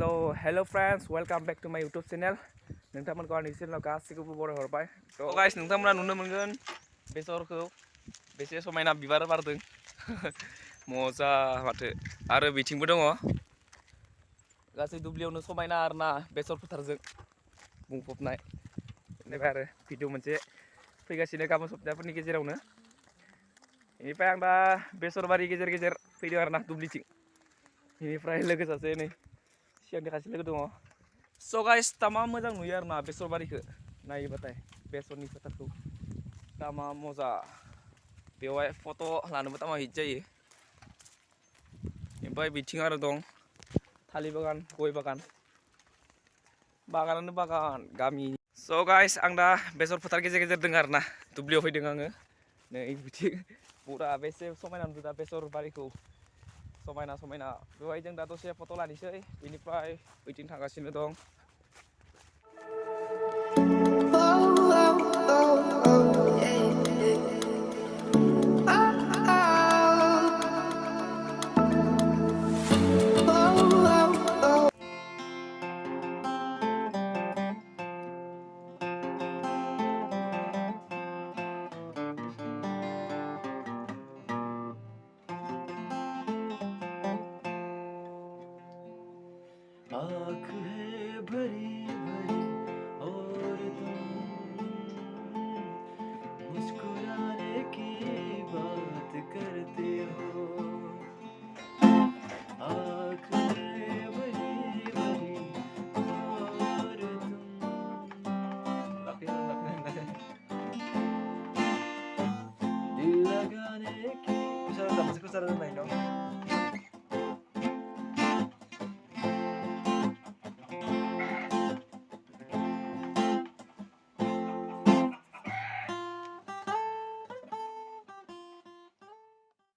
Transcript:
So hello friends, welcome back to my YouTube channel. नोंथांमोनखौ आंनि चेनेलाव गासैखौबो बरायहरबाय। So guys, नोंथांमोना नुनो मोनगोन बेसरखौ बेसे समायना बिबार बारदों। मजा माथो आरो बिथिंबो दङ। गासै दुब्लियावनो समायना आरोना बेसर फोथारजों बुंफबनाय। बेनिफ्राय आरो भिडिअ मोनसे फैगासिनो गाबोन सप्ताहफोरनि गेजेरावनो। बेनिफ्राय आं दा बेसरबारि गेजेर गेजेर फैदों आरोना दुब्लिथिं। बेनिफ्राय लोगो सासे नै सिगांनि खासे लोगो दङ। स' गाइस तामा मोजां नुयो आरोना बेसरबारिखौ नायोबाथाय बेसरनि फोथारखौ तामा मजा। बेवहाय फट' लानोबो तामा हिट जायो। ओमफ्राय बिथिं आरो दं थालिर बागान, गय बागान, बागानानो बागान गामि। स' गाइस आं दा बेसर फोथार गेजेर गेजेर दङ आरोना दुब्लियाव फैदों आङो। नै बिथिं पुरा बेसे समायना नुदों दा बेसर बारिखौ। समायना समायना बेवहाय जों दा दसे फट' लानोसै बेनिफ्राय बैथिं थांगासिनो दं। आँख है भरी